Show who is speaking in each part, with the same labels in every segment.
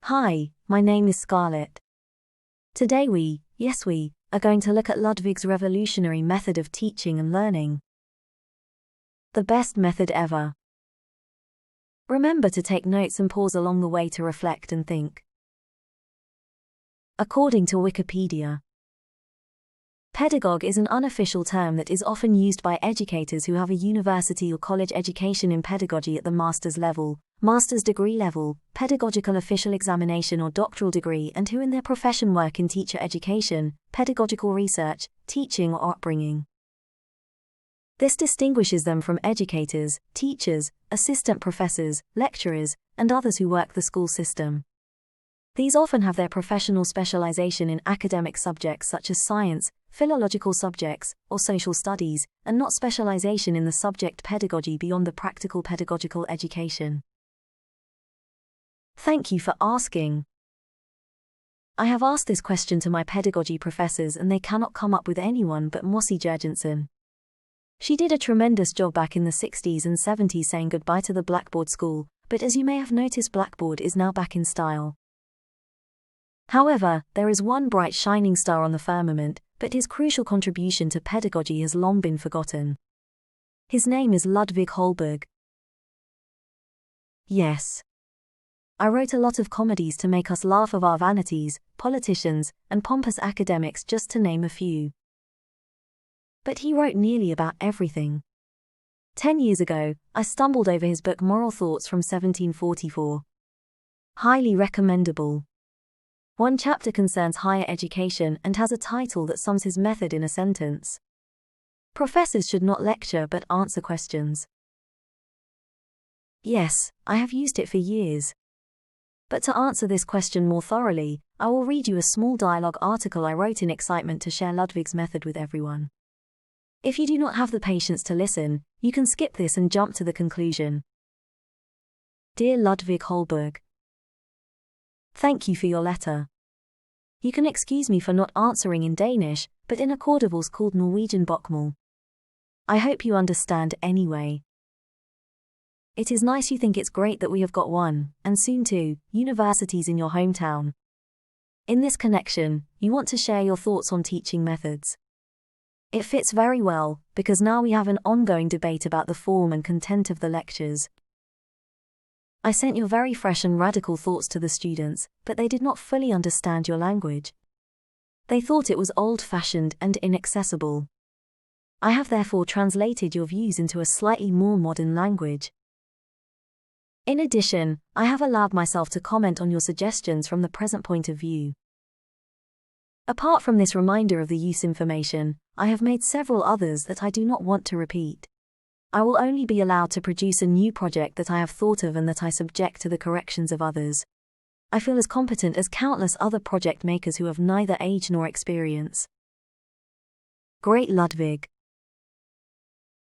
Speaker 1: Hi, my name is Scarlett. Today we are going to look at Ludvig's revolutionary method of teaching and learning. The best method ever. Remember to take notes and pause along the way to reflect and think. According to Wikipedia, pedagogue is an unofficial term that is often used by educators who have a university or college education in pedagogy at the master's level, master's degree level, pedagogical official examination or doctoral degree, and who in their profession work in teacher education, pedagogical research, teaching or upbringing. This distinguishes them from educators, teachers, assistant professors, lecturers, and others who work the school system. These often have their professional specialization in academic subjects such as science, philological subjects, or social studies, and not specialization in the subject pedagogy beyond the practical pedagogical education. Thank you for asking. I have asked this question to my pedagogy professors and they cannot come up with anyone but Mossie Jurgensen. She did a tremendous job back in the 60s and 70s saying goodbye to the Blackboard school, but as you may have noticed, Blackboard is now back in style. However, there is one bright shining star on the firmament, but his crucial contribution to pedagogy has long been forgotten. His name is Ludvig Holberg. Yes. I wrote a lot of comedies to make us laugh of our vanities, politicians, and pompous academics, just to name a few. But he wrote nearly about everything. 10 years ago, I stumbled over his book Moral Thoughts from 1744. Highly recommendable. One chapter concerns higher education and has a title that sums his method in a sentence. Professors should not lecture but answer questions. Yes, I have used it for years. But to answer this question more thoroughly, I will read you a small dialogue article I wrote in excitement to share Ludvig's method with everyone. If you do not have the patience to listen, you can skip this and jump to the conclusion. Dear Ludvig Holberg, thank you for your letter. You can excuse me for not answering in Danish, but in a Cordovals called Norwegian bokmål. I hope you understand anyway. It is nice you think it's great that we have got one, and soon two, universities in your hometown. In this connection, you want to share your thoughts on teaching methods. It fits very well, because now we have an ongoing debate about the form and content of the lectures. I sent your very fresh and radical thoughts to the students, but they did not fully understand your language. They thought it was old-fashioned and inaccessible. I have therefore translated your views into a slightly more modern language. In addition, I have allowed myself to comment on your suggestions from the present point of view. Apart from this reminder of the use information, I have made several others that I do not want to repeat. I will only be allowed to produce a new project that I have thought of and that I subject to the corrections of others. I feel as competent as countless other project makers who have neither age nor experience. Great Ludvig.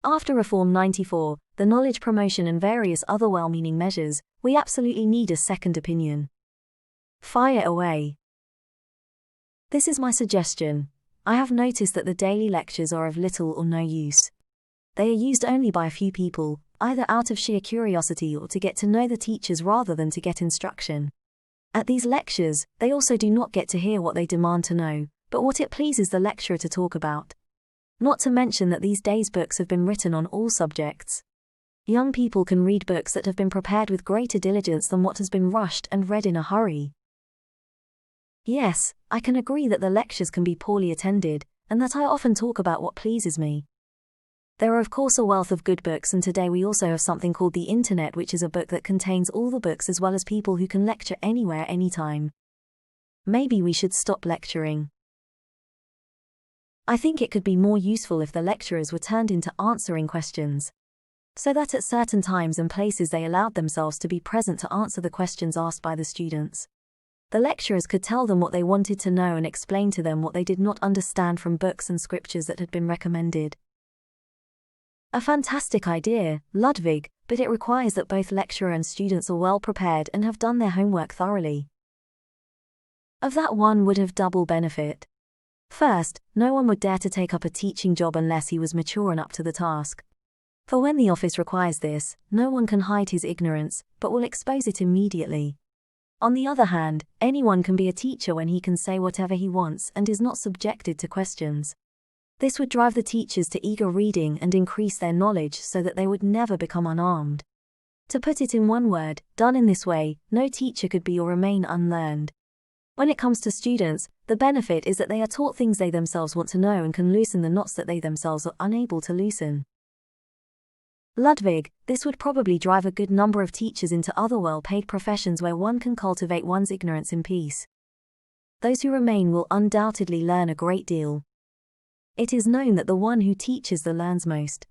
Speaker 1: After Reform 94, the knowledge promotion and various other well-meaning measures, we absolutely need a second opinion. Fire away. This is my suggestion. I have noticed that the daily lectures are of little or no use. They are used only by a few people, either out of sheer curiosity or to get to know the teachers rather than to get instruction. At these lectures, they also do not get to hear what they demand to know, but what it pleases the lecturer to talk about. Not to mention that these days books have been written on all subjects. Young people can read books that have been prepared with greater diligence than what has been rushed and read in a hurry. Yes, I can agree that the lectures can be poorly attended, and that I often talk about what pleases me. There are of course a wealth of good books, and today we also have something called the Internet, which is a book that contains all the books as well as people who can lecture anywhere, anytime. Maybe we should stop lecturing. I think it could be more useful if the lecturers were turned into answering questions, so that at certain times and places they allowed themselves to be present to answer the questions asked by the students. The lecturers could tell them what they wanted to know and explain to them what they did not understand from books and scriptures that had been recommended. A fantastic idea, Ludvig, but it requires that both lecturer and students are well prepared and have done their homework thoroughly. Of that one would have double benefit. First, no one would dare to take up a teaching job unless he was mature and up to the task. For when the office requires this, no one can hide his ignorance, but will expose it immediately. On the other hand, anyone can be a teacher when he can say whatever he wants and is not subjected to questions. This would drive the teachers to eager reading and increase their knowledge so that they would never become unarmed. To put it in one word, done in this way, no teacher could be or remain unlearned. When it comes to students, the benefit is that they are taught things they themselves want to know and can loosen the knots that they themselves are unable to loosen. Ludvig, this would probably drive a good number of teachers into other well-paid professions where one can cultivate one's ignorance in peace. Those who remain will undoubtedly learn a great deal. It is known that the one who teaches the learns most.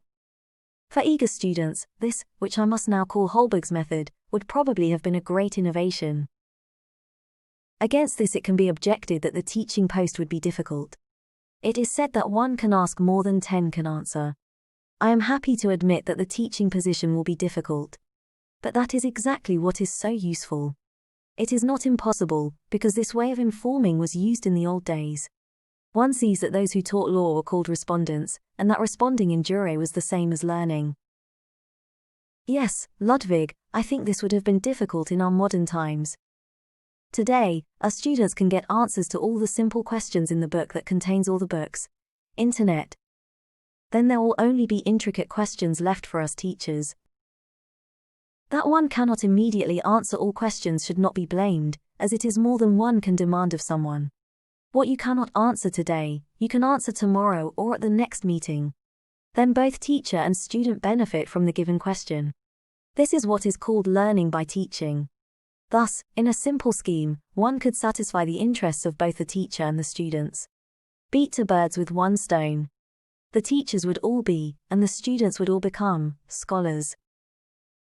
Speaker 1: For eager students, this, which I must now call Holberg's method, would probably have been a great innovation. Against this it can be objected that the teaching post would be difficult. It is said that one can ask more than 10 can answer. I am happy to admit that the teaching position will be difficult. But that is exactly what is so useful. It is not impossible, because this way of informing was used in the old days. One sees that those who taught law were called respondents, and that responding in jury was the same as learning. Yes, Ludvig, I think this would have been difficult in our modern times. Today, our students can get answers to all the simple questions in the book that contains all the books. Internet. Then there will only be intricate questions left for us teachers. That one cannot immediately answer all questions should not be blamed, as it is more than one can demand of someone. What you cannot answer today, you can answer tomorrow or at the next meeting. Then both teacher and student benefit from the given question. This is what is called learning by teaching. Thus, in a simple scheme, one could satisfy the interests of both the teacher and the students. Beat two birds with one stone. The teachers would all be, and the students would all become, scholars.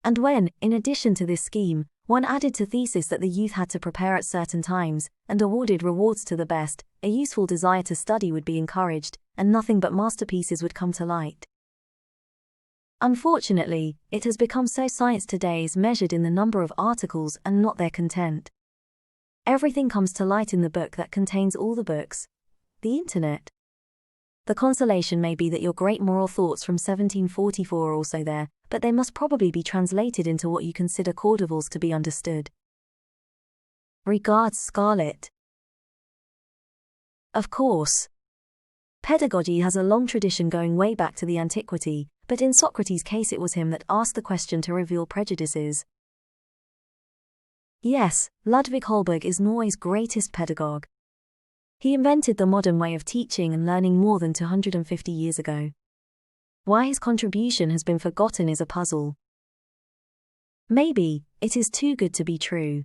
Speaker 1: And when, in addition to this scheme, one added to thesis that the youth had to prepare at certain times, and awarded rewards to the best, a useful desire to study would be encouraged, and nothing but masterpieces would come to light. Unfortunately, it has become so science today is measured in the number of articles and not their content. Everything comes to light in the book that contains all the books. The Internet. The consolation may be that your great moral thoughts from 1744 are also there, but they must probably be translated into what you consider caudevils to be understood. Regards Scarlett. Of course. Pedagogy has a long tradition going way back to the antiquity, but in Socrates' case it was him that asked the question to reveal prejudices. Yes, Ludvig Holberg is Norway's greatest pedagogue. He invented the modern way of teaching and learning more than 250 years ago. Why his contribution has been forgotten is a puzzle. Maybe, it is too good to be true.